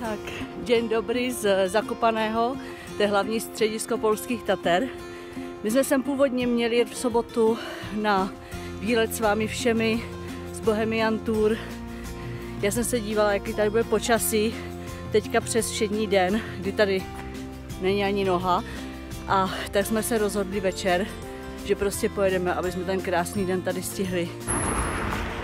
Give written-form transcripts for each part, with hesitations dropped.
Tak, dzień dobrý z Zakopaného, to je hlavní středisko polských Tater. My jsme sem původně měli jet v sobotu na výlet s vámi všemi z Bohemian Tour. Já jsem se dívala, jaký tady bude počasí, teďka přes všední den, kdy tady není ani noha. A tak jsme se rozhodli večer, že prostě pojedeme, aby jsme ten krásný den tady stihli.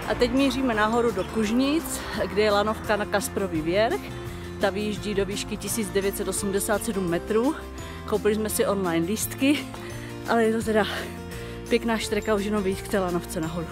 A teď míříme nahoru do Kužnic, kde je lanovka na Kasprovi Věrch. Ta vyjíždí do výšky 1987 metrů. Koupili jsme si online lístky, ale je to teda pěkná štreka už jenom vyjít k té lanovce nahoru.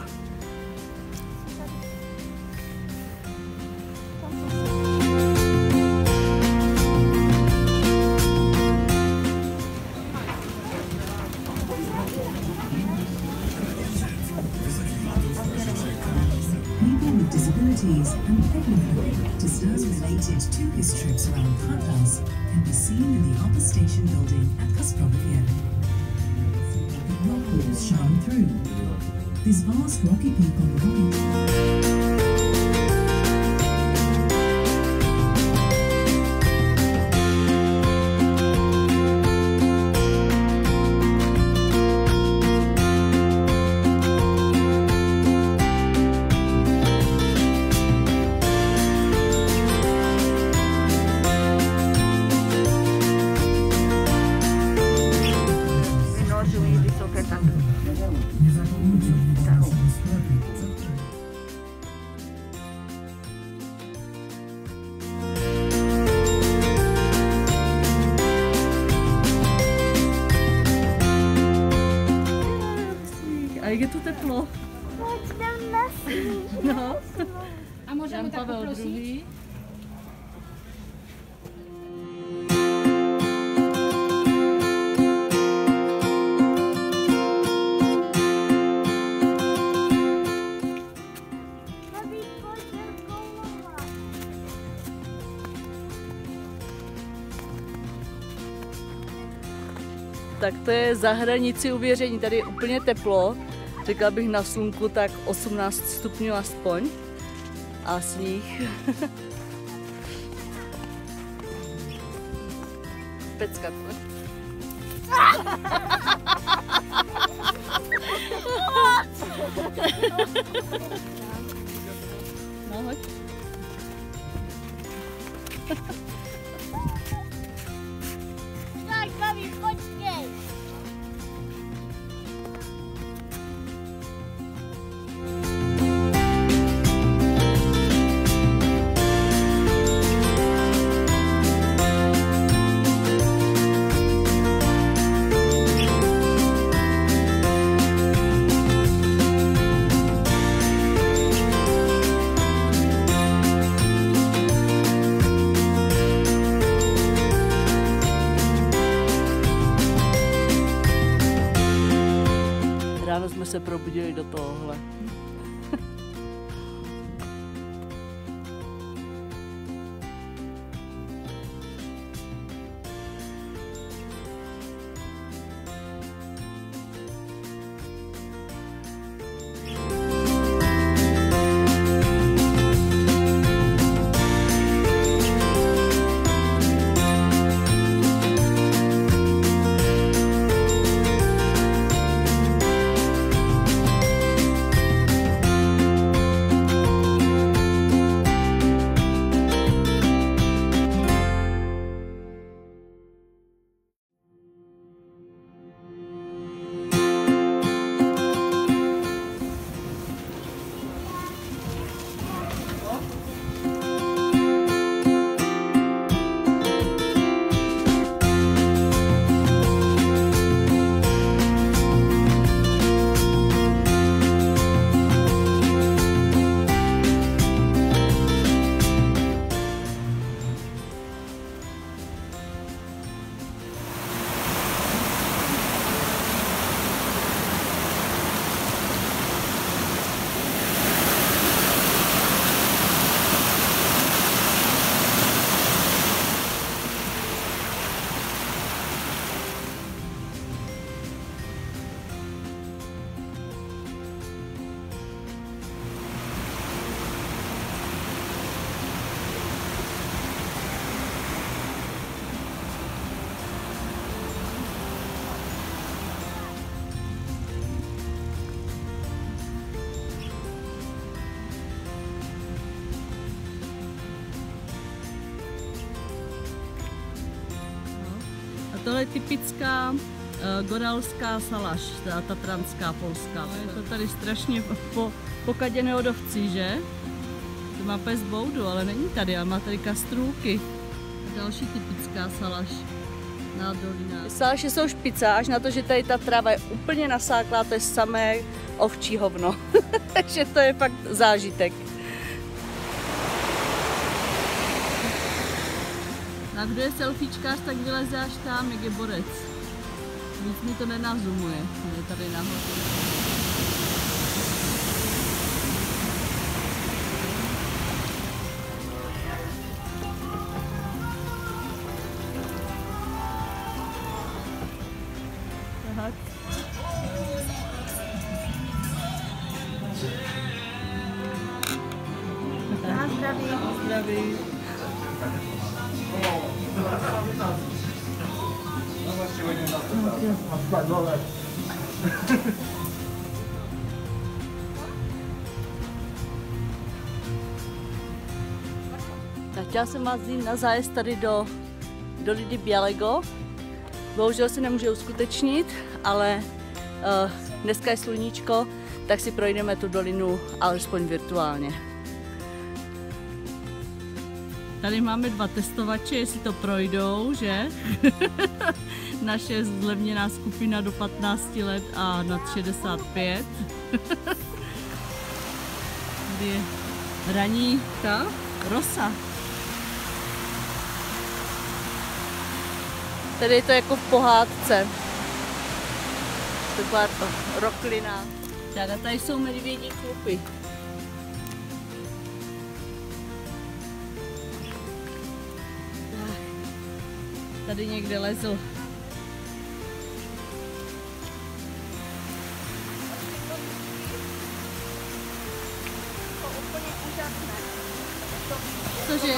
Disabilities and pregnant distance-related tourist trips around Kratlas can be seen in the upper station building at Kasprowy Wierch. The rock walls shine through. This vast rocky peak on the right. A jak je tu teplo? Pojď tam na sníh. No. A můžeme tak poprosit? Tak to je za hranici uvěření, tady je úplně teplo. Řekla bych na slunku tak 18 stupňů aspoň. A sníh. Pecka. No, hoď. Tak, babi, počkej. Ráno jsme se probudili do tohohle. tohle je typická goralská salaš, ta tatranská polská. Je to tady strašně pokaděné od ovcí, že? To má pes boudu, ale není tady, ale má tady kastrůlky. Další typická salaš na dolinách. Salaše jsou špica, až na to, že tady ta tráva je úplně nasáklá, to je samé ovčí hovno. Takže to je fakt zážitek. A kdo je selfiečkář, tak vyleze až tam, jak je borec. Víc mi to nenazumuje, je tady nahoře. Tak. Zdraví. Zdraví. Chtěla jsem vás jít na zájezd tady do Doliny Białego. Bohužel se nemůže uskutečnit, ale dneska je sluníčko, tak si projdeme tu dolinu alespoň virtuálně. Tady máme 2 testovače, jestli to projdou, že? Naše zlevněná skupina do 15 let a nad 65. Tady je ranní ta rosa. Tady je to jako v pohádce. Taková to roklina. Tak a tady jsou medvědí klupy. Tady někde lezl. Cože?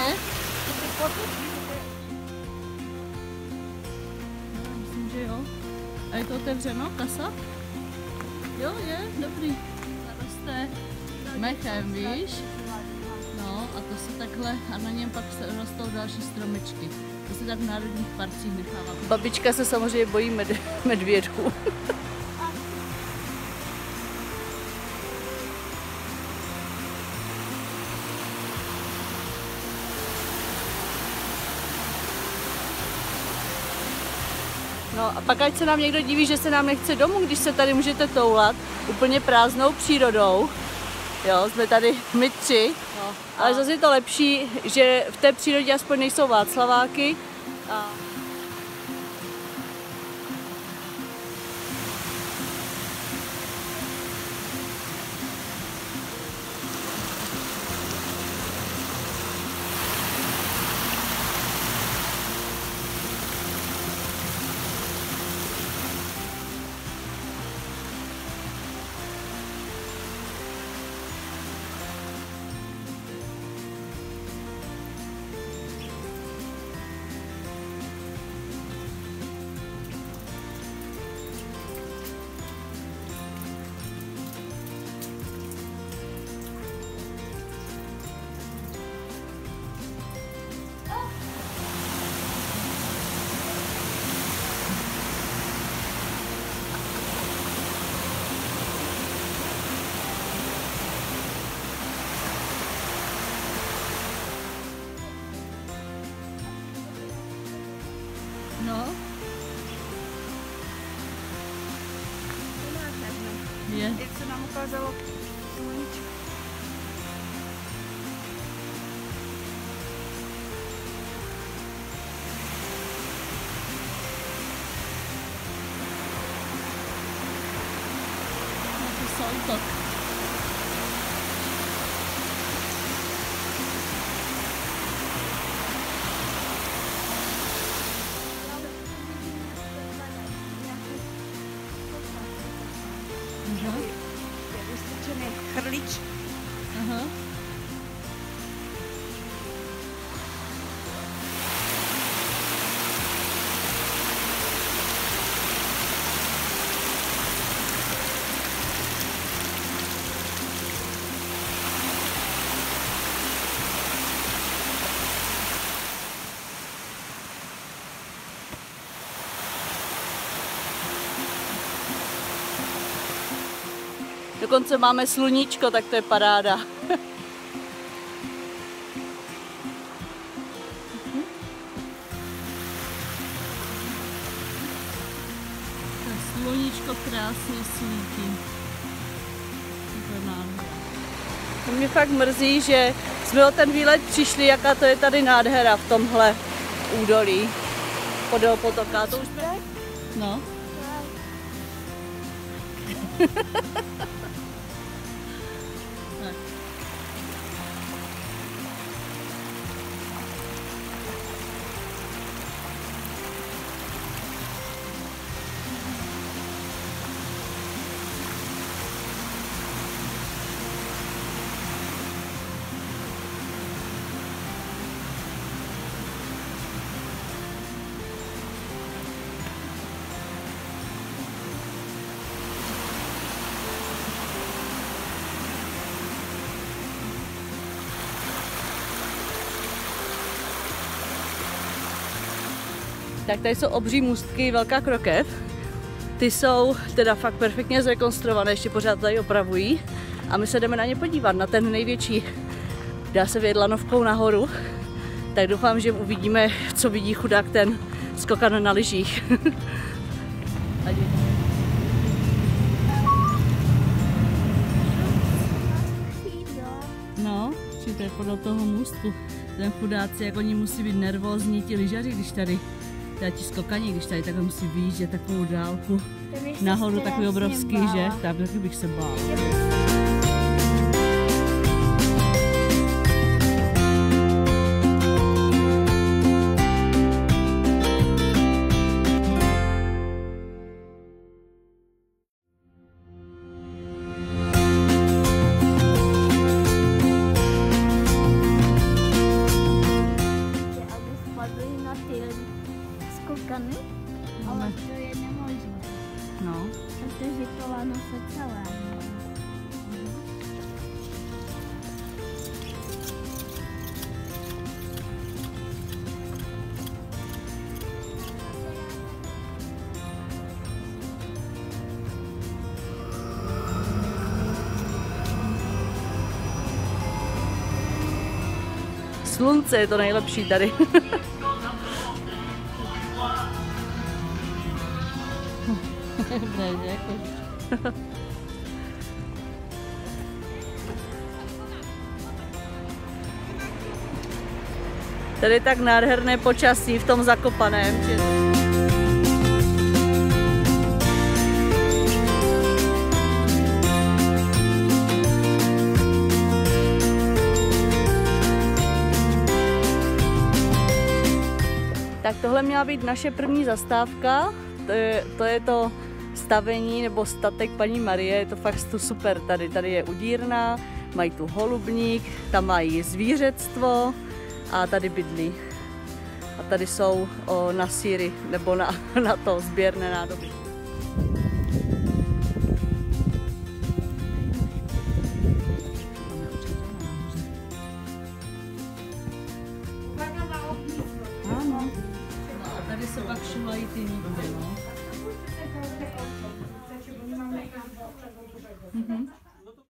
Myslím, že jo. A je to otevřeno, kasa? Jo, je, dobrý. Roste mechem, víš? No a to se takhle, a na něm pak se rostou další stromečky. To se tak v národních parcích nechává. Babička se samozřejmě bojí medvědů. No a pak ať se nám někdo diví, že se nám nechce domů, když se tady můžete toulat úplně prázdnou přírodou. Jo, jsme tady my 3, no. Ale zase je to lepší, že v té přírodě aspoň nejsou Václaváky. No. Je. Jak se nám ukázalo sluníčko. To jsou to. Vystyčený chrlič. Aha. Dokonce máme sluníčko, tak to je paráda. Sluníčko krásně svítí. To mě fakt mrzí, že jsme o ten výlet přišli, jaká to je tady nádhera v tomhle údolí. Podél potoka. To už jsme... No. Tak tady jsou obří můstky Velká Krokev. Ty jsou teda fakt perfektně zrekonstruované, ještě pořád tady opravují. A my se jdeme na ně podívat, na ten největší. Dá se vyjet lanovkou nahoru. Tak doufám, že uvidíme, co vidí chudák ten skokan na lyžích. No, či to je podle toho můstku. Ten chudáci, jak oni musí být nervózní, ti lyžaři, když tady ti skokani, když tady takhle musí vyjíždět takovou dálku nahoru, takový obrovský, že? Tak taky bych se bál. Ale to je nemožné. No. Protože to lano se celé. Slunce je to nejlepší tady. Tady je tak nádherné počasí v tom Zakopaném. Tak tohle měla být naše první zastávka. To je to stavení nebo statek paní Marie, je to fakt super tady. Tady je udírna, mají tu holubník, tam mají zvířectvo a tady bydlí. A tady jsou na síry nebo na to sběrné nádoby. Ano. A tady se pak šumají ty nikdy, no.